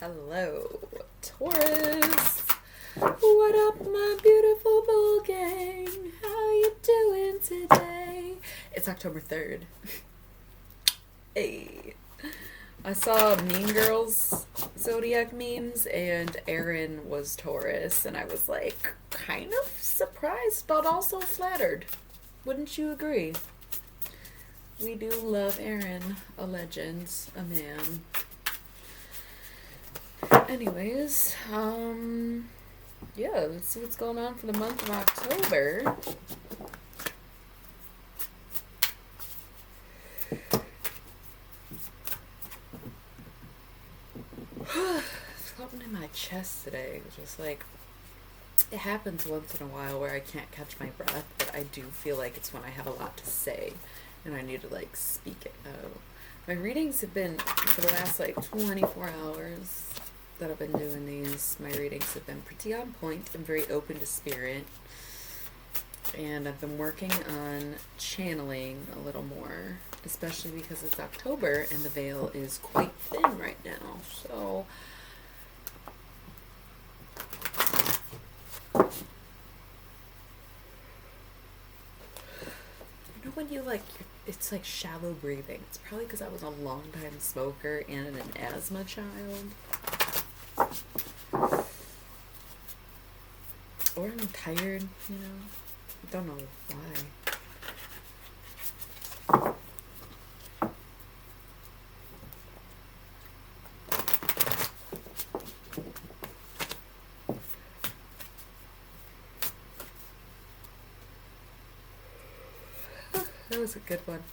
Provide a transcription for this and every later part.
Hello, Taurus. What up, my beautiful bull gang? How you doing today? It's October 3rd. Hey. I saw Mean Girls Zodiac memes, and Aaron was Taurus, and I was like, kind of surprised, but also flattered. Wouldn't you agree? We do love Aaron, a legend, a man. Anyways, yeah, let's see what's going on for the month of October. Something in my chest today. It was just like, it happens once in a while where I can't catch my breath, but I do feel like it's when I have a lot to say and I need to like speak it out. My readings have been, for the last like 24 hours that I've been doing these, my readings have been pretty on point. I'm very open to spirit, and I've been working on channeling a little more, especially because it's October and the veil is quite thin right now. So you know when you like, it's like shallow breathing. It's probably because I was a long time smoker and an asthma child. Or I'm tired, you know. I don't know why. That was a good one.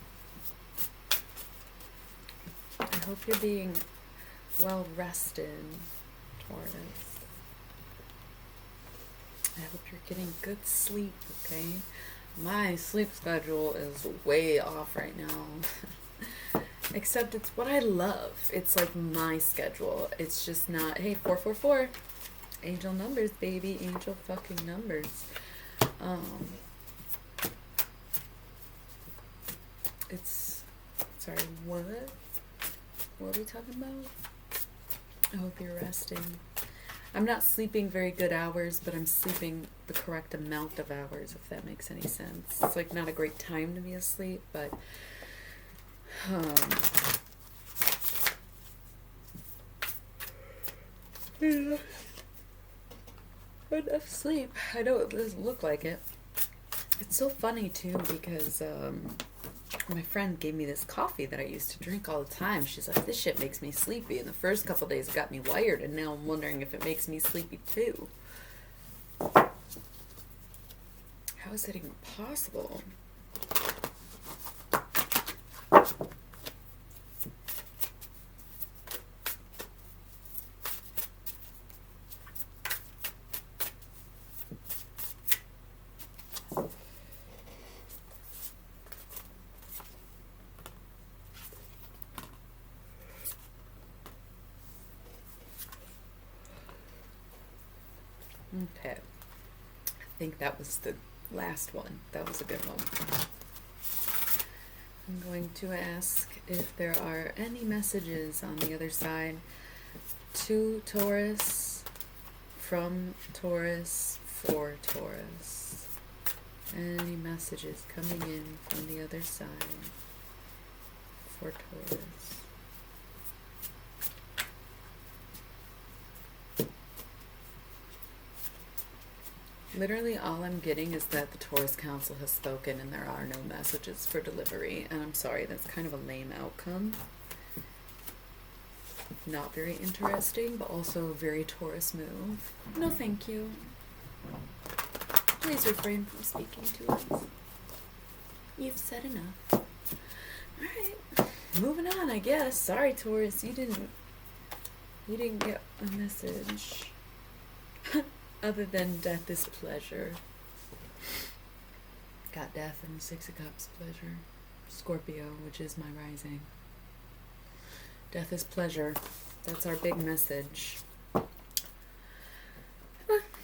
I hope you're being well rested, Taurus. I hope you're getting good sleep, okay? My sleep schedule is way off right now. Except it's what I love. It's like my schedule. It's just not, hey, 444. Angel numbers, baby. Angel fucking numbers. It's, sorry, what? What are we talking about? I hope you're resting. I'm not sleeping very good hours, but I'm sleeping the correct amount of hours, if that makes any sense. It's like not a great time to be asleep, but yeah. Enough sleep. I know it doesn't look like it. It's so funny too because my friend gave me this coffee that I used to drink all the time. She's like, this shit makes me sleepy. And the first couple days it got me wired, and now I'm wondering if it makes me sleepy too. How is that even possible? Okay, I think that was the last one. That was a good one. I'm going to ask if there are any messages on the other side to Taurus, from Taurus, for Taurus. Any messages coming in from the other side for Taurus. Literally all I'm getting is that the Taurus Council has spoken and there are no messages for delivery. And I'm sorry, that's kind of a lame outcome. Not very interesting, but also a very Taurus move. No thank you. Please refrain from speaking to us. You've said enough. Alright, moving on I guess. Sorry Taurus, you didn't get a message. Other than death is pleasure. Got death and the Six of Cups, pleasure. Scorpio, which is my rising. Death is pleasure. That's our big message.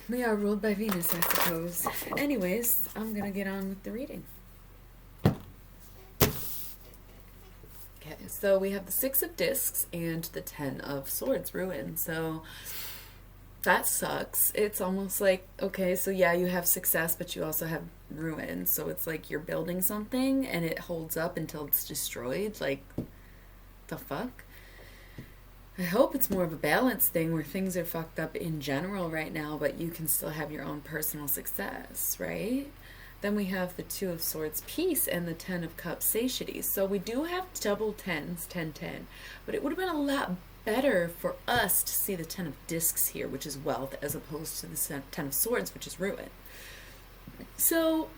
We are ruled by Venus, I suppose. Anyways, I'm gonna get on with the reading. Cat is So we have the 6 of discs and the 10 of swords, ruin. So that sucks. It's almost like, okay, so yeah, you have success, but you also have ruin. So it's like you're building something and it holds up until it's destroyed. Like, the fuck? I hope it's more of a balance thing where things are fucked up in general right now, but you can still have your own personal success, right? Then we have the 2 of swords, peace, and the 10 of cups, satiety. So we do have double 10s, 10, 10. But it would have been a lot better for us to see the 10 of discs here, which is wealth, as opposed to the 10 of swords, which is ruin. So,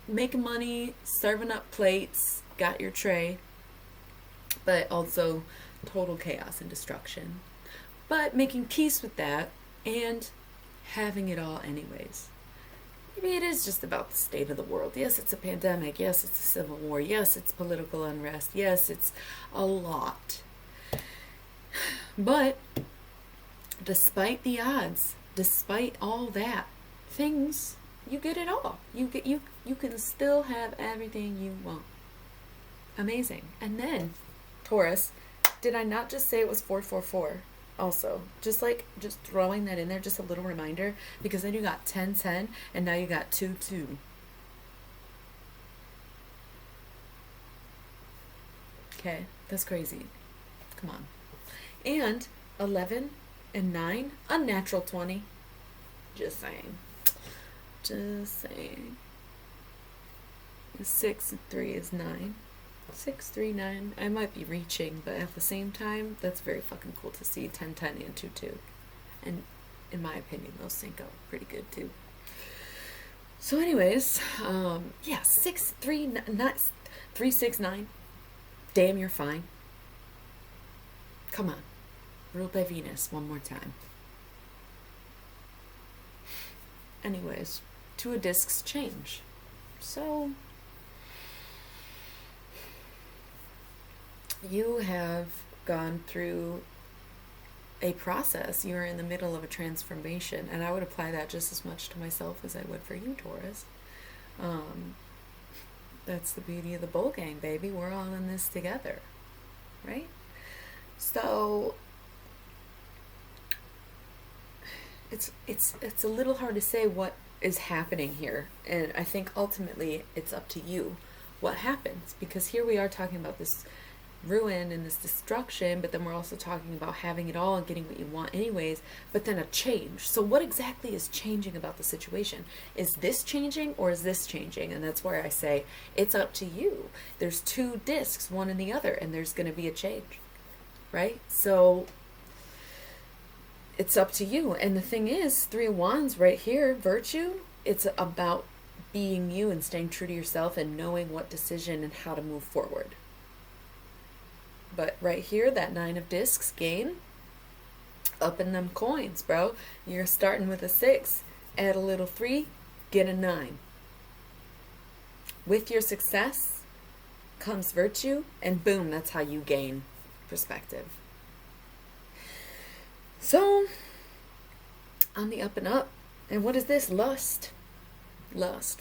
making money, serving up plates, got your tray, but also total chaos and destruction. But making peace with that and having it all anyways. Maybe it is just about the state of the world. Yes, it's a pandemic. Yes, it's a civil war. Yes, it's political unrest. Yes, it's a lot. But despite the odds, despite all that, things, you get it all. You can still have everything you want. Amazing. And then, Taurus, did I not just say it was 444? Also, just throwing that in there, just a little reminder, because then you got 10, 10, and now you got 2, 2. Okay, that's crazy. Come on. And 11 and 9, unnatural 20. Just saying. Just saying. 6 and 3 is 9. 6, 3, 9. I might be reaching, but at the same time, that's very fucking cool to see 10, 10, and 2, 2. And in my opinion, those sync up pretty good too. So, anyways, yeah, 6, 3, 9, 3, 6, 9. Damn, you're fine. Come on. Ruled by Venus one more time. Anyways, 2 of discs change. So, you have gone through a process. You're in the middle of a transformation, and I would apply that just as much to myself as I would for you, Taurus. That's the beauty of the Bull Gang, baby. We're all in this together, right? So it's a little hard to say what is happening here, and I think ultimately it's up to you what happens, because here we are talking about this ruin and this destruction, but then we're also talking about having it all and getting what you want anyways, but then a change. So what exactly is changing about the situation? Is this changing or is this changing? And that's where I say it's up to you. There's 2 discs, one and the other, and there's going to be a change, right? So it's up to you. And the thing is, 3 of Wands right here, virtue, it's about being you and staying true to yourself and knowing what decision and how to move forward. But right here, that 9 of discs, gain, up in them coins, bro. You're starting with a 6, add a little 3, get a 9. With your success comes virtue, and boom, that's how you gain perspective. So, on the up and up, and what is this? Lust,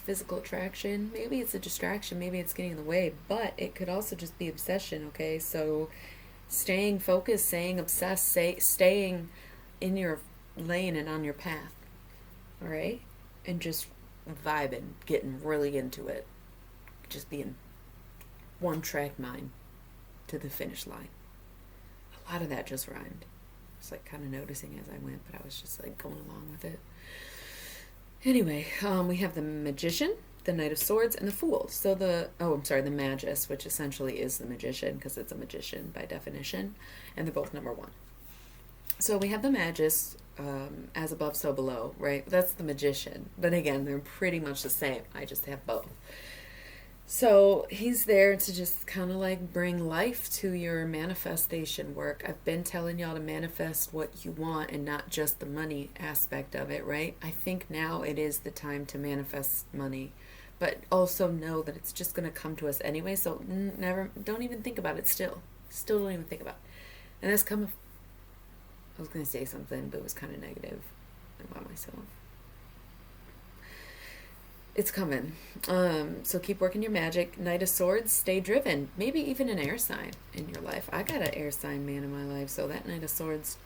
physical attraction. Maybe it's a distraction, maybe it's getting in the way, but it could also just be obsession. Okay, so staying focused, staying obsessed, staying in your lane and on your path, all right, and just vibing, getting really into it, just being one track mind to the finish line. A lot of that just rhymed. I was like kind of noticing as I went, but I was just like going along with it. Anyway, we have the Magician, the Knight of Swords, and the Fool. So the Magus, which essentially is the Magician, because it's a magician by definition, and they're both number 1. So we have the Magus, as above, so below, right? That's the Magician. But again, they're pretty much the same. I just have both. So he's there to just kind of like bring life to your manifestation work. I've been telling y'all to manifest what you want and not just the money aspect of it, right? I think now it is the time to manifest money, but also know that it's just going to come to us anyway. So don't even think about it. Still don't even think about it. And that's I was going to say something, but it was kind of negative about myself. It's coming. So keep working your magic. Knight of Swords, stay driven. Maybe even an air sign in your life. I got an air sign man in my life, so that Knight of Swords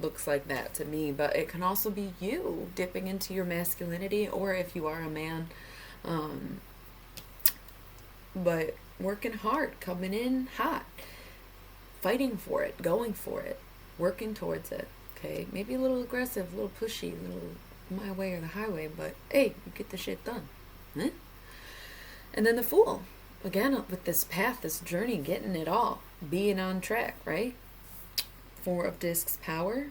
looks like that to me. But it can also be you dipping into your masculinity, or if you are a man, but working hard, coming in hot, fighting for it, going for it, working towards it. Okay, maybe a little aggressive, a little pushy, a little my way or the highway, but hey, you get the shit done. Eh? And then the Fool, again, with this path, this journey, getting it all, being on track, right? Four of Discs, power,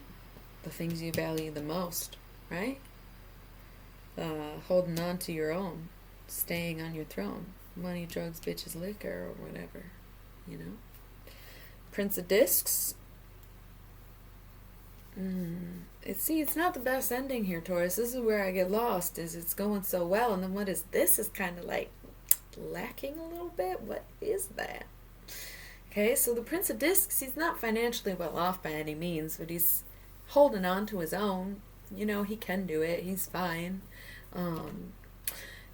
the things you value the most, right? Holding on to your own, staying on your throne, money, drugs, bitches, liquor, or whatever, you know? Prince of Discs. It's not the best ending here, Taurus. This is where I get lost, is it's going so well, and then what is this is kind of like lacking a little bit. What is that? Okay, so the Prince of Discs, he's not financially well off by any means, but he's holding on to his own. You know, he can do it. He's fine.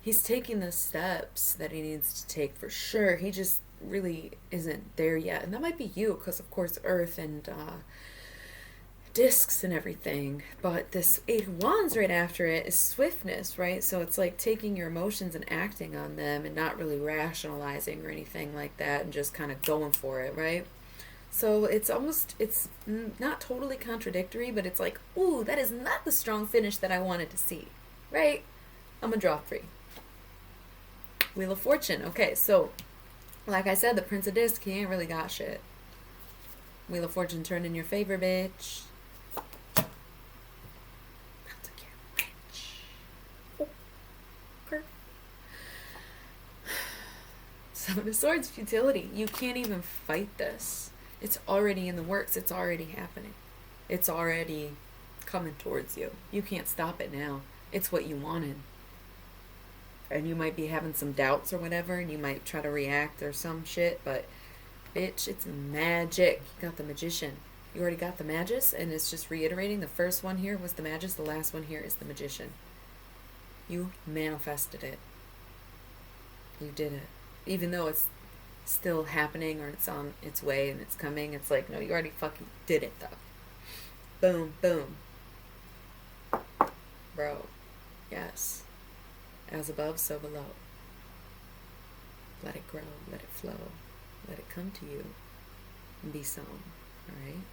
He's taking the steps that he needs to take for sure. He just really isn't there yet. And that might be you, because of course Earth and discs and everything, but this Eight of Wands right after it is swiftness, right? So it's like taking your emotions and acting on them and not really rationalizing or anything like that, and just kind of going for it, right? So it's not totally contradictory, but it's like, ooh, that is not the strong finish that I wanted to see, right? I'm gonna draw 3. Wheel of Fortune. Okay, so like I said, the Prince of Discs, he ain't really got shit. Wheel of Fortune turned in your favor, bitch. Seven of Swords, futility. You can't even fight this. It's already in the works. It's already happening. It's already coming towards you. You can't stop it now. It's what you wanted. And you might be having some doubts or whatever, and you might try to react or some shit, but bitch, it's magic. You got the Magician. You already got the Magus, and it's just reiterating. The first one here was the Magus. The last one here is the Magician. You manifested it. You did it. Even though it's still happening, or it's on its way and it's coming, it's like, no, you already fucking did it, though. Boom, boom. Bro. Yes. As above, so below. Let it grow. Let it flow. Let it come to you and be sown. Alright?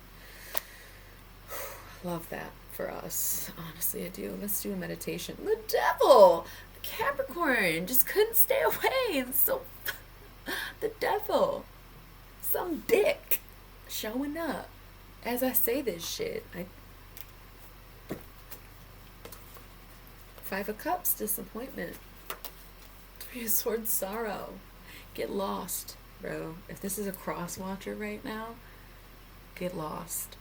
Love that for us. Honestly, I do. Let's do a meditation. The devil! The Capricorn just couldn't stay away. It's so... The devil. Some dick showing up as I say this shit. Five of Cups, disappointment. Three of Swords, sorrow. Get lost, bro. If this is a cross watcher right now, get lost.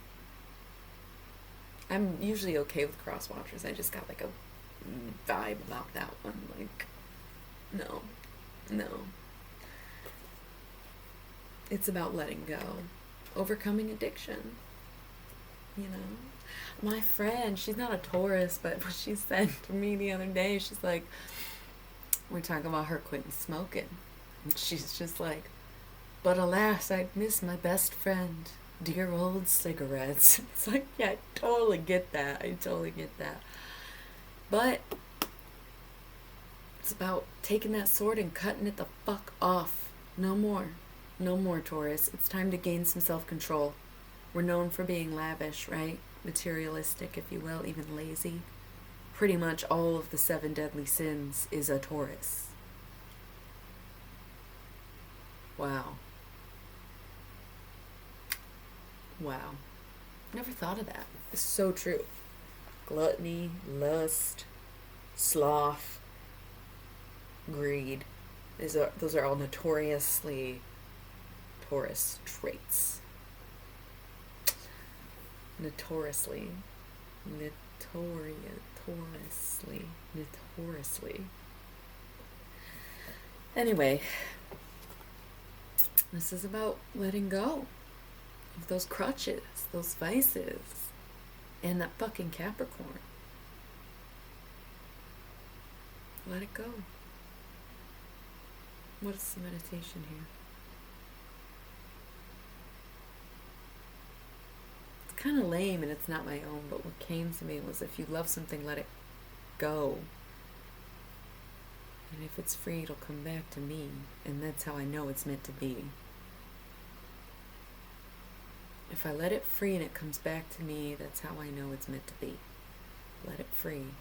I'm usually okay with cross watchers. I just got like a vibe about that one. Like, no. It's about letting go. Overcoming addiction. You know? My friend, she's not a Taurus, but what she said to me the other day, she's like, we're talking about her quitting smoking. And she's just like, but alas, I miss my best friend. Dear old cigarettes. It's like, yeah, I totally get that. But it's about taking that sword and cutting it the fuck off. No more, Taurus. It's time to gain some self-control. We're known for being lavish, right? Materialistic, if you will, even lazy. Pretty much all of the 7 deadly sins is a Taurus. Wow. Never thought of that. It's so true. Gluttony, lust, sloth, greed. Those are all notoriously Taurus traits. Notoriously. Anyway, this is about letting go of those crutches, those vices, and that fucking Capricorn. Let it go. What is the meditation here? It's kind of lame and it's not my own, but what came to me was if you love something, let it go. And if it's free, it'll come back to me. And that's how I know it's meant to be. If I let it free and it comes back to me, that's how I know it's meant to be. Let it free.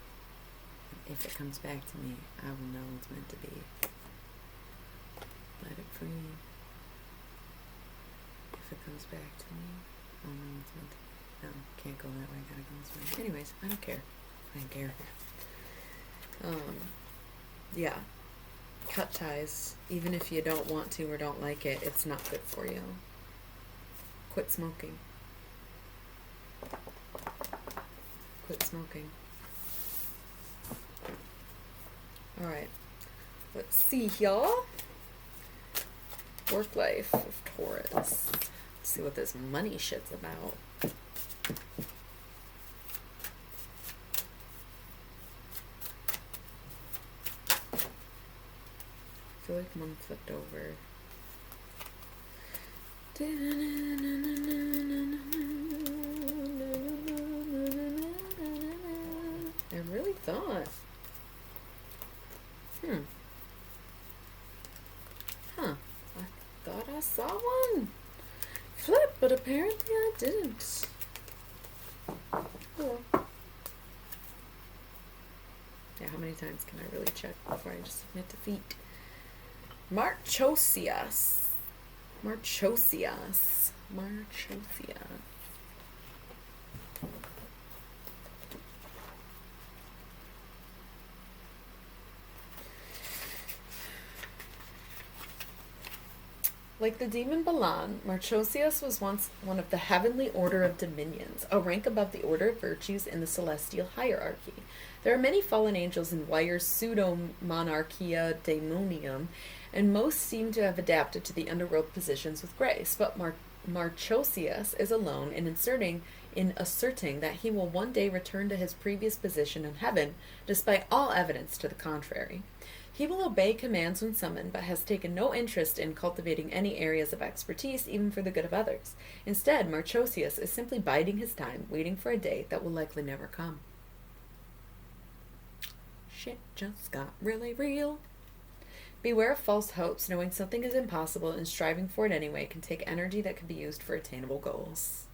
And if it comes back to me, I will know it's meant to be. Let it free. If it comes back to me, I'll know it's meant to be. No, can't go that way. I gotta go this way. Anyways, I don't care. I don't care. Yeah. Cut ties. Even if you don't want to or don't like it, it's not good for you. Quit smoking. Quit smoking. Alright. Let's see, y'all. Work life of Taurus. Let's see what this money shit's about. I feel like one flipped over. I really thought. Huh. I thought I saw one flip, but apparently I didn't. Oh. Yeah, how many times can I really check before I just admit defeat? Marchosias. Like the demon Balan, Marchosias was once one of the heavenly order of dominions, a rank above the order of virtues in the celestial hierarchy. There are many fallen angels in Wyer's pseudo-monarchia daemonium, and most seem to have adapted to the underworld positions with grace, but Marchosias is alone in asserting that he will one day return to his previous position in heaven, despite all evidence to the contrary. He will obey commands when summoned, but has taken no interest in cultivating any areas of expertise, even for the good of others. Instead, Marchosias is simply biding his time, waiting for a day that will likely never come. Shit just got really real. Beware of false hopes. Knowing something is impossible and striving for it anyway can take energy that can be used for attainable goals.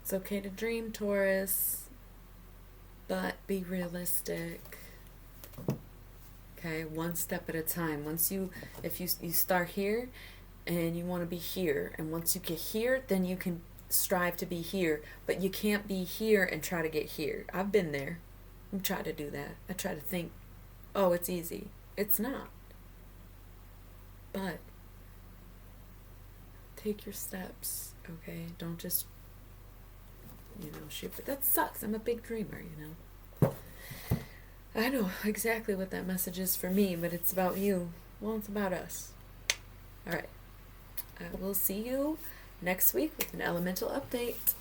It's okay to dream, Taurus, but be realistic. Okay, one step at a time. If you start here and you want to be here, and once you get here, then you can strive to be here, but you can't be here and try to get here. I've been there. I've tried to do that. I try to think, oh, it's easy. It's not. But take your steps, okay? Don't just, shoot. But that sucks. I'm a big dreamer, I know exactly what that message is for me, but it's about you. Well, it's about us. All right. I will see you next week with an elemental update.